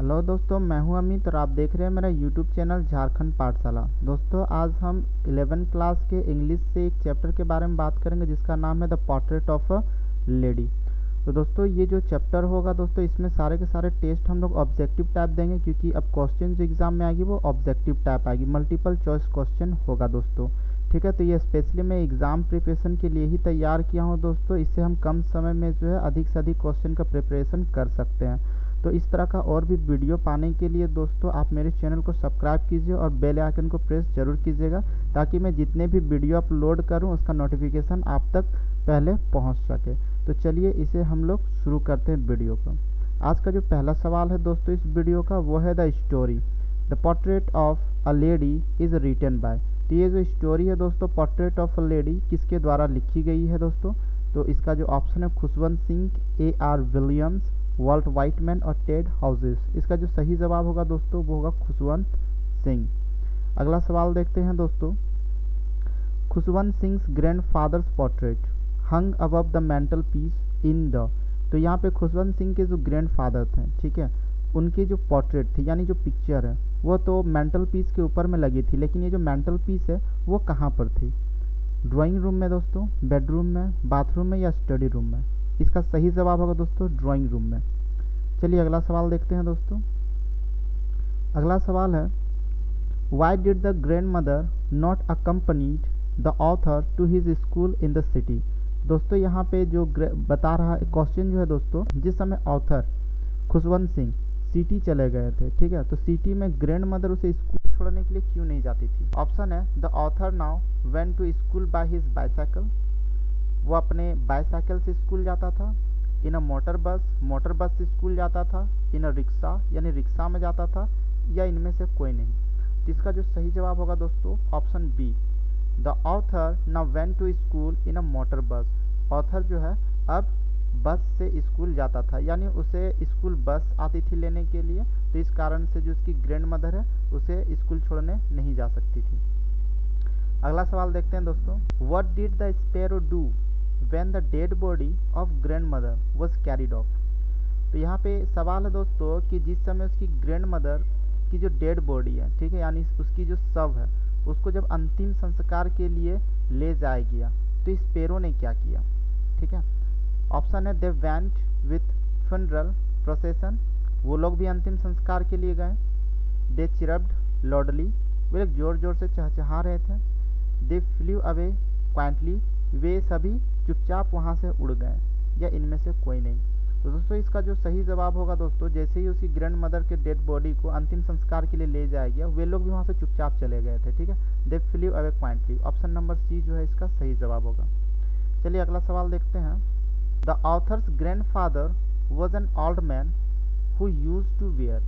Hello दोस्तों, मैं हूं अमित और आप देख रहे हैं मेरा यूट्यूब चैनल झारखंड पाठशाला। दोस्तों, आज हम 11 क्लास के इंग्लिश से एक चैप्टर के बारे में बात करेंगे जिसका नाम है the portrait of a lady. तो दोस्तों, ये जो चैप्टर होगा दोस्तों, इसमें सारे के सारे टेस्ट हम लोग ऑब्जेक्टिव टाइप देंगे, क्योंकि अब क्वेश्चन जो एग्जाम में आएगी वो ऑब्जेक्टिव टाइप आएगी, मल्टीपल चॉइस क्वेश्चन होगा दोस्तों। ठीक है, तो ये स्पेशली मैं एग्ज़ाम प्रिपरेशन के लिए ही तैयार किया हूँ दोस्तों। इससे हम कम समय में जो है अधिक से अधिक क्वेश्चन का प्रिपरेशन कर सकते हैं। तो इस तरह का और भी वीडियो पाने के लिए दोस्तों आप मेरे चैनल को सब्सक्राइब कीजिए और बेल आइकन को प्रेस जरूर कीजिएगा, ताकि मैं जितने भी वीडियो अपलोड करूं उसका नोटिफिकेशन आप तक पहले पहुंच सके। तो चलिए इसे हम लोग शुरू करते हैं वीडियो को। आज का जो पहला सवाल है दोस्तों इस वीडियो का, वो है the story the portrait of a lady is written by. तो ये जो स्टोरी है दोस्तों, पोर्ट्रेट ऑफ अ लेडी, किसके द्वारा लिखी गई है दोस्तों? तो इसका जो ऑप्शन है Khushwant Singh, A.R. Williams, Walt Whitman और टेड हाउसेस। इसका जो सही जवाब होगा दोस्तों वो होगा खुशवंत सिंह। अगला सवाल देखते हैं दोस्तों। Khushwant Singh grandfathers portrait hung above the mental peace in the. तो यहाँ पे खुशवंत सिंह के जो ग्रैंडफादर थे, ठीक है, उनकी जो पोर्ट्रेट थी यानी जो पिक्चर है वो तो मेंटल पीस के ऊपर में लगी थी, लेकिन ये जो मेंटल पीस है वो कहाँ पर थी? ड्राइंग रूम में दोस्तों, बेडरूम में, बाथरूम में या स्टडी रूम में? इसका सही जवाब होगा दोस्तों ड्राइंग रूम में। चलिए अगला सवाल देखते हैं दोस्तों। अगला सवाल है, why did the grand mother not accompanied the author to his school in the city. दोस्तों यहाँ पे जो बता रहा है क्वेश्चन जो है दोस्तों, जिस समय ऑथर खुशवंत सिंह सिटी चले गए थे, ठीक है, तो सिटी में ग्रैंड मदर उसे स्कूल छोड़ने के लिए क्यों नहीं जाती थी? ऑप्शन है the author now went to school by his bicycle, वो अपने बाईसाइकिल से स्कूल जाता था। इन अ मोटर बस से स्कूल जाता था। इन अ रिक्शा यानी रिक्शा में जाता था, या इनमें से कोई नहीं। तो इसका जो सही जवाब होगा दोस्तों option B, the author now went to school in a motor bus. Author जो है अब बस से स्कूल जाता था, यानी उसे स्कूल बस आती थी लेने के लिए, तो इस कारण से जो उसकी ग्रैंड मदर है उसे स्कूल छोड़ने नहीं जा सकती थी। अगला सवाल देखते हैं दोस्तों। What did the sparrow do when the dead body of grand mother was carried of. तो यहाँ पे सवाल है दोस्तों कि जिस समय उसकी ग्रैंड मदर की जो डेड बॉडी है, ठीक है, यानी उसकी जो शव है, उसको जब अंतिम संस्कार के लिए ले जाया गया तो स्पैरो ने क्या किया? ठीक है, ऑप्शन है they went with funeral procession, वो लोग भी अंतिम संस्कार के लिए गए। दे चिरप्ड लॉडली, वे लोग जोर जोर से चहचहा रहे थे। दे फ्लू अवे क्वाइंटली, वे सभी चुपचाप वहाँ से उड़ गए, या इनमें से कोई नहीं। तो दोस्तों इसका जो सही जवाब होगा दोस्तों, जैसे ही उसकी ग्रैंड मदर के डेड बॉडी को अंतिम संस्कार के लिए ले जाया गया, वे लोग भी वहाँ से चुपचाप चले गए थे। ठीक है, they flew away quaintly, option number C जो है इसका सही जवाब होगा। चलिए अगला सवाल देखते हैं। The author's grandfather was an old man who use to wear.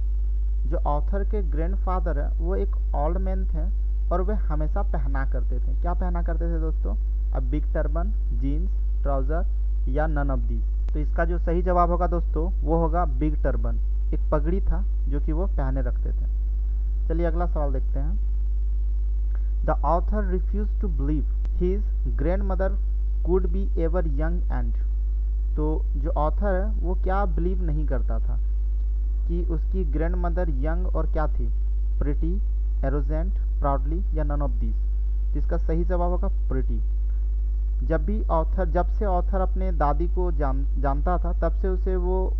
जो ऑथर के ग्रैंडफादर है वो एक ओल्ड मैन थे और वे हमेशा पहना करते थे। क्या पहना करते थे दोस्तों? A big turban, jeans, trouser या नन ऑफ दीज। तो इसका जो सही जवाब होगा दोस्तों वो होगा बिग टर्बन, एक पगड़ी था जो कि वो पहने रखते थे। चलिए अगला सवाल देखते हैं। The author refuse to believe his grand mother could be ever young and. तो जो ऑथर है वो क्या बिलीव नहीं करता था कि उसकी ग्रैंड मदर यंग और क्या थी? प्रिटी, एरोजेंट, प्राउडली या नन ऑफ दीज। इसका सही जवाब होगा प्रिटी। जब से ऑथर अपने दादी को जानता था, तब से उसे वो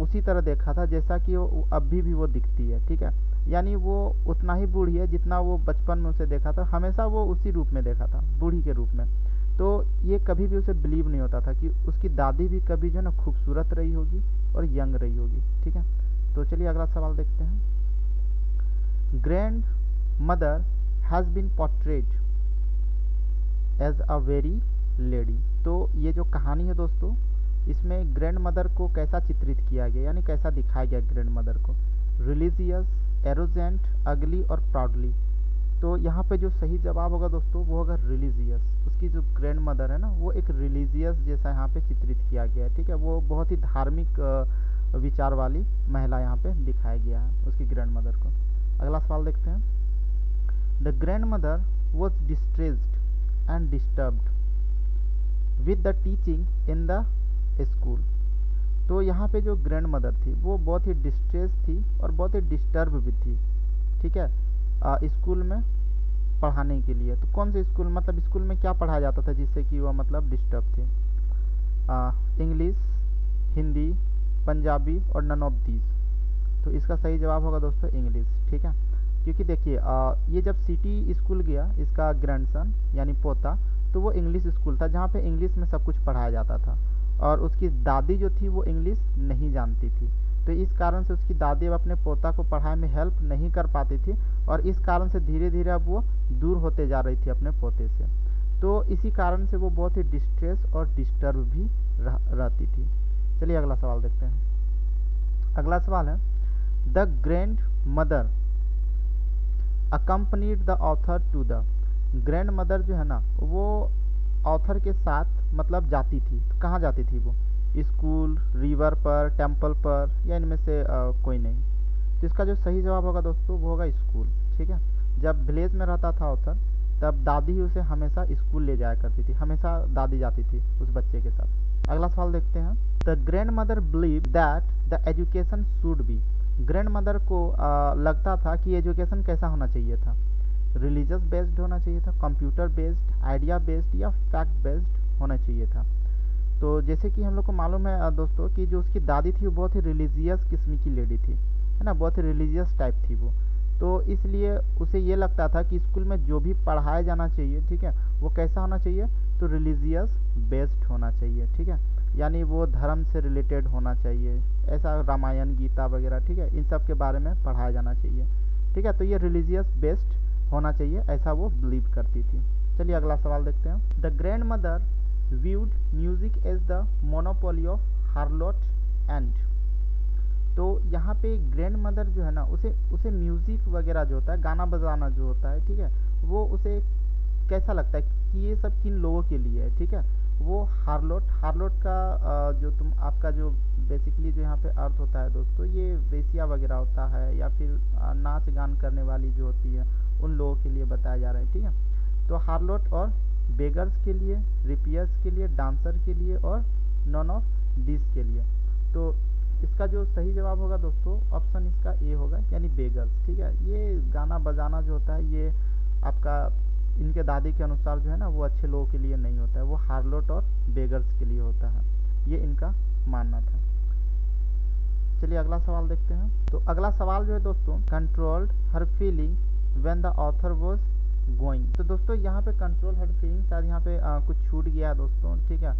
उसी तरह देखा था जैसा कि वो अभी भी वो दिखती है। ठीक है, यानी वो उतना ही बूढ़ी है जितना वो बचपन में उसे देखा था, हमेशा वो उसी रूप में देखा था, बूढ़ी के रूप में। तो ये कभी भी उसे बिलीव नहीं होता था कि उसकी दादी भी कभी जो है ना खूबसूरत रही होगी और यंग रही होगी। ठीक है, तो चलिए अगला सवाल देखते हैं। Grand mother has been portrait as a very lady. तो ये जो कहानी है दोस्तों, इसमें ग्रैंड मदर को कैसा चित्रित किया गया, यानी कैसा दिखाया गया ग्रैंड मदर को? रिलीजियस, एरोजेंट, अगली और प्राउडली। तो यहाँ पे जो सही जवाब होगा दोस्तों वो होगा रिलीजियस। उसकी जो ग्रैंड मदर है ना वो एक रिलीजियस जैसा यहाँ पे चित्रित किया गया है। ठीक है, वो बहुत ही धार्मिक विचार वाली महिला यहाँ पे दिखाया गया है उसकी ग्रैंड मदर को। अगला सवाल देखते हैं। The grand mother was distressed and disturbed with the teaching in the school. तो यहाँ पे जो ग्रैंड मदर थी वो बहुत ही डिस्ट्रेस थी और बहुत ही डिस्टर्ब भी थी, ठीक है, स्कूल में पढ़ाने के लिए। तो कौन से स्कूल, मतलब स्कूल में क्या पढ़ाया जाता था जिससे कि वह मतलब डिस्टर्ब थी? इंग्लिश, हिंदी, पंजाबी और नन ऑफ दीज। तो इसका सही जवाब होगा दोस्तों इंग्लिश, ठीक है। क्योंकि देखिए ये जब सिटी स्कूल गया, इसका ग्रैंडसन यानी पोता, तो वो इंग्लिश स्कूल था जहाँ पे इंग्लिश में सब कुछ पढ़ाया जाता था, और उसकी दादी जो थी वो इंग्लिश नहीं जानती थी। तो इस कारण से उसकी दादी अब अपने पोता को पढ़ाई में हेल्प नहीं कर पाती थी, और इस कारण से धीरे धीरे अब वो दूर होते जा रही थी अपने पोते से। तो इसी कारण से वो बहुत ही डिस्ट्रेस और डिस्टर्ब भी रहती थी। चलिए अगला सवाल देखते हैं। अगला सवाल है, the grand mother accompanied the author to the. Grand mother जो है ना वो ऑथर के साथ मतलब जाती थी, तो कहाँ जाती थी वो? स्कूल, रिवर पर, टेम्पल पर, या इनमें से कोई नहीं। तो इसका जो सही जवाब होगा दोस्तों वो होगा स्कूल, ठीक है। जब विलेज में रहता था ऑथर तब दादी ही उसे हमेशा स्कूल ले जाया करती थी, हमेशा दादी जाती थी उस बच्चे के साथ। अगला सवाल देखते हैं। The grand mother believe that the education should be. Grand mother को लगता था कि एजुकेशन कैसा होना चाहिए था? रिलीजियस बेस्ड होना चाहिए था, कंप्यूटर बेस्ड, आइडिया बेस्ड, या फैक्ट बेस्ड होना चाहिए था? तो जैसे कि हम लोग को मालूम है दोस्तों कि जो उसकी दादी थी वो बहुत ही रिलीजियस किस्म की लेडी थी, है ना, बहुत ही रिलीजियस टाइप थी वो। तो इसलिए उसे ये लगता था कि स्कूल में जो भी पढ़ाया जाना चाहिए, ठीक है, वो कैसा होना चाहिए? तो रिलीजियस बेस्ड होना चाहिए, ठीक है, यानी वो धर्म से रिलेटेड होना चाहिए, ऐसा रामायण, गीता वगैरह, ठीक है, इन सब के बारे में पढ़ाया जाना चाहिए, ठीक है। तो ये रिलीजियस बेस्ड होना चाहिए, ऐसा वो बिलीव करती थी। चलिए अगला सवाल देखते हैं। The grand mother viewed music as the monopoly of harlot and। तो यहाँ पे ग्रैंड मदर जो है ना उसे उसे म्यूज़िक वगैरह जो होता है, गाना बजाना जो होता है, ठीक है, वो उसे कैसा लगता है कि ये सब किन लोगों के लिए है, ठीक है। वो हार्लोट का जो आपका जो बेसिकली जो यहाँ पे अर्थ होता है दोस्तों, ये वेश्या वगैरह होता है, या फिर नाच गान करने वाली जो होती है उन लोगों के लिए बताया जा रहा है, ठीक है। तो हार्लोट और बेगर्स के लिए, रिपियर्स के लिए, डांसर के लिए, और नॉन ऑफ दिस के लिए। तो इसका जो सही जवाब होगा दोस्तों ऑप्शन इसका ए होगा, यानी बेगर्स, ठीक है। ये गाना बजाना जो होता है ये आपका इनके दादी के अनुसार जो है ना वो अच्छे लोगों के लिए नहीं होता है, वो हार्लोट और बेगर्स के लिए होता है, ये इनका मानना था। चलिए अगला सवाल देखते हैं। तो अगला सवाल जो है दोस्तों, controlled her feeling when the author was going. तो दोस्तों यहाँ पे कंट्रोल हर फीलिंग शायद यहाँ पे कुछ छूट गया है दोस्तों, ठीक है।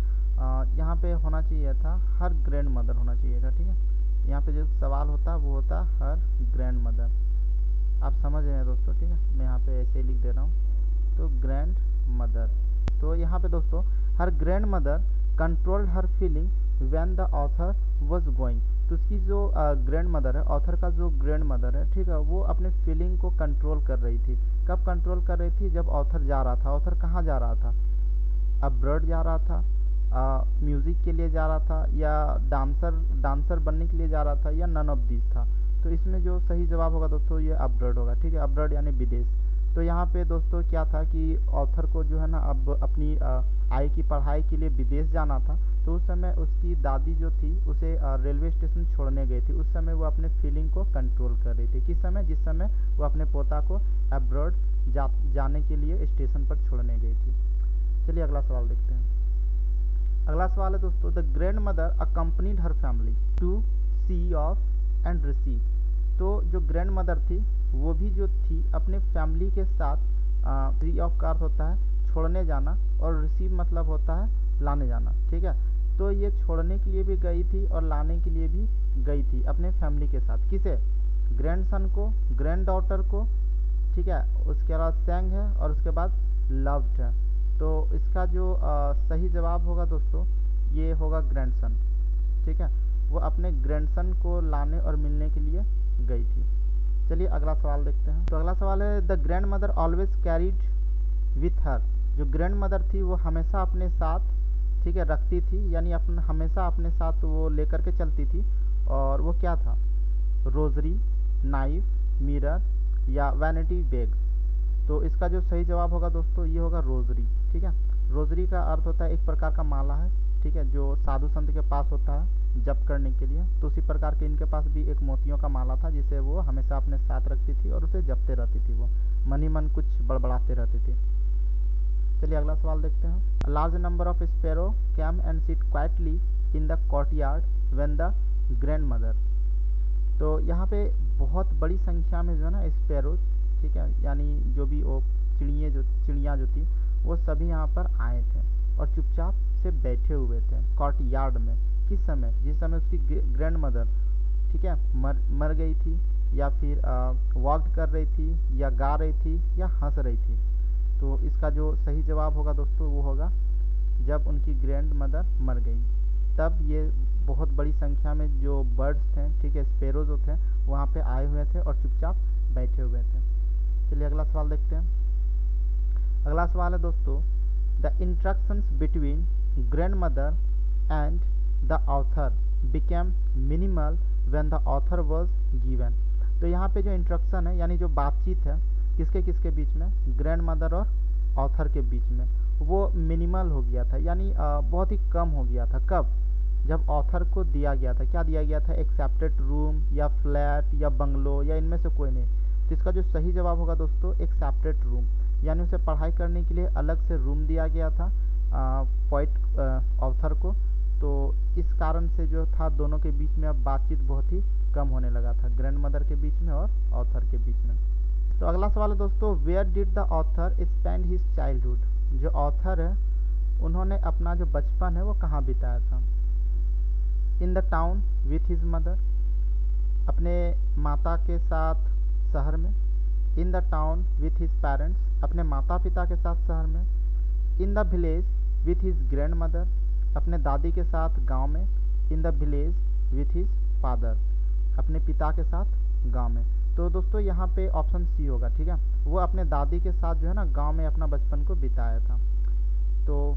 यहाँ पे होना चाहिए था हर ग्रैंड मदर होना चाहिए था, ठीक है। यहाँ पे जो सवाल होता है वो होता हर ग्रैंड मदर, आप समझ रहे हैं दोस्तों, ठीक है। मैं यहाँ पे ऐसे ही लिख दे रहा हूँ, तो ग्रैंड मदर। तो यहाँ पे दोस्तों her grandmother controlled her feeling when the author was going. तो उसकी जो ग्रैंड मदर है, ऑथर का जो ग्रैंड मदर है, ठीक है, वो अपने फीलिंग को कंट्रोल कर रही थी। कब कंट्रोल कर रही थी? जब ऑथर जा रहा था। ऑथर कहाँ जा रहा था? अब्रॉड जा रहा था, म्यूज़िक के लिए जा रहा था, या डांसर बनने के लिए जा रहा था, या नन ऑफ दिस था। तो इसमें जो सही जवाब होगा दोस्तों ये अब्रॉड होगा, ठीक है, अब्रॉड यानी विदेश। तो यहाँ पे दोस्तों क्या था कि ऑथर को जो है ना अब अपनी आगे की पढ़ाई के लिए विदेश जाना था। तो उस समय उसकी दादी जो थी उसे रेलवे स्टेशन छोड़ने गई थी। उस समय वो अपने फीलिंग को कंट्रोल कर रही थी। किस समय? जिस समय वो अपने पोता को अब्रॉड जाने के लिए स्टेशन पर छोड़ने गई थी। चलिए अगला सवाल देखते हैं। अगला सवाल है दोस्तों, the grand mother accompanied her family to see off and receive. तो जो ग्रैंड मदर थी वो भी जो थी अपने फैमिली के साथ, सी ऑफ का अर्थ होता है छोड़ने जाना, और रिसीव मतलब होता है लाने जाना, ठीक है। तो ये छोड़ने के लिए भी गई थी और लाने के लिए भी गई थी अपने फैमिली के साथ। किसे? ग्रैंडसन को, ग्रैंड डॉटर को, ठीक है। उसके बाद सेंग है और उसके बाद लव्ड है। तो इसका जो सही जवाब होगा दोस्तों ये होगा ग्रैंडसन, ठीक है। वो अपने ग्रैंडसन को लाने और मिलने के लिए गई थी। चलिए अगला सवाल देखते हैं। तो अगला सवाल है, the grand mother always carried with her. जो ग्रैंड मदर थी वो हमेशा अपने साथ, ठीक है, रखती थी, यानी अपने हमेशा अपने साथ वो लेकर के चलती थी। और वो क्या था? रोजरी, नाइफ, मिरर, या वैनिटी बैग। तो इसका जो सही जवाब होगा दोस्तों ये होगा रोजरी, ठीक है। रोजरी का अर्थ होता है एक प्रकार का माला है, ठीक है, जो साधु संत के पास होता है जप करने के लिए, तो उसी प्रकार के इनके पास भी एक मोतियों का माला था जिसे वो हमेशा अपने साथ रखती थी और उसे जपते रहती थी, वो मन ही मन कुछ बड़बड़ाते रहती थी। चलिए अगला सवाल देखते हैं। A large number of sparrow came and sit quietly in the courtyard when the grand mother. तो यहाँ पे बहुत बड़ी संख्या में जो है ना स्पैरो, ठीक है, यानी जो भी वो चिड़िया जो थी वो सभी यहाँ पर आए थे और चुपचाप से बैठे हुए थे कोर्टयार्ड में। किस समय? जिस समय उसकी ग्रैंड मदर, ठीक है, मर गई थी, या फिर वॉक कर रही थी, या गा रही थी, या हंस रही थी। तो इसका जो सही जवाब होगा दोस्तों वो होगा जब उनकी ग्रैंड मदर मर गई, तब ये बहुत बड़ी संख्या में जो बर्ड्स थे, ठीक है, स्पैरो जो थे वहाँ पे आए हुए थे और चुपचाप बैठे हुए थे। चलिए अगला सवाल देखते हैं। अगला सवाल है दोस्तों, the interactions between grand mother and the author became minimal when the author was given. तो यहाँ पे जो इंटरेक्शन है यानी जो बातचीत है किसके किसके बीच में, ग्रैंड मदर और ऑथर के बीच में, वो मिनिमल हो गया था, यानी बहुत ही कम हो गया था। कब? जब ऑथर को दिया गया था, क्या दिया गया था, एक सेपरेट रूम या फ्लैट या बंगलो या इनमें से कोई नहीं। तो इसका जो सही जवाब होगा दोस्तों एक सेपरेट रूम, यानी उसे पढ़ाई करने के लिए अलग से रूम दिया गया था पोइट ऑथर को। तो इस कारण से जो था दोनों के बीच में अब बातचीत बहुत ही कम होने लगा था, ग्रैंड मदर के बीच में और ऑथर के बीच में। तो अगला सवाल है दोस्तों, where did the author spend his childhood. जो ऑथर है उन्होंने अपना जो बचपन है वो कहाँ बिताया था? In the town with his mother, अपने माता के साथ शहर में। In the town with his parents, अपने माता पिता के साथ शहर में। In the village with his grand mother, अपने दादी के साथ गांव में। In the village with his father, अपने पिता के साथ गांव में। तो दोस्तों यहाँ पे ऑप्शन सी होगा, ठीक है, वो अपने दादी के साथ जो है ना गांव में अपना बचपन को बिताया था। तो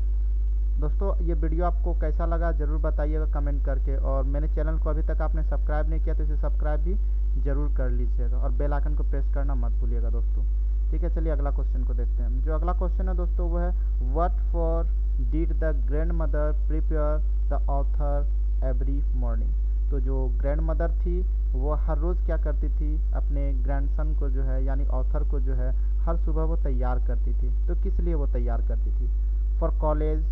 दोस्तों ये वीडियो आपको कैसा लगा ज़रूर बताइएगा कमेंट करके, और मेरे चैनल को अभी तक आपने सब्सक्राइब नहीं किया तो इसे सब्सक्राइब भी ज़रूर कर लीजिएगा और बेल आइकन को प्रेस करना मत भूलिएगा दोस्तों। ठीक है, चलिए अगला क्वेश्चन को देखते हैं। जो अगला क्वेश्चन है दोस्तों वो है, what for did the grand mother prepare the author every morning. तो जो ग्रैंड मदर थी वो हर रोज़ क्या करती थी, अपने ग्रैंडसन को जो है यानी ऑथर को जो है हर सुबह वो तैयार करती थी। तो किस लिए वो तैयार करती थी? For college,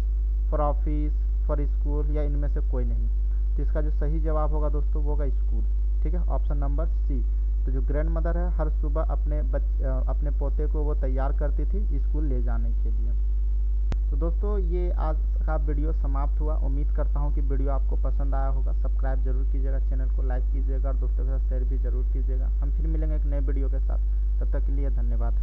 for office, for school, या इनमें से कोई नहीं। तो इसका जो सही जवाब होगा दोस्तों वो होगा स्कूल। ठीक है, ऑप्शन नंबर सी। तो जो ग्रैंड मदर है हर सुबह अपने पोते को वो तैयार करती थी स्कूल ले जाने के लिए। तो दोस्तों ये आज का वीडियो समाप्त हुआ। उम्मीद करता हूँ कि वीडियो आपको पसंद आया होगा। सब्सक्राइब जरूर कीजिएगा, चैनल को लाइक कीजिएगा और दोस्तों के साथ शेयर भी जरूर कीजिएगा। हम फिर मिलेंगे एक नए वीडियो के साथ, तब तक के लिए धन्यवाद।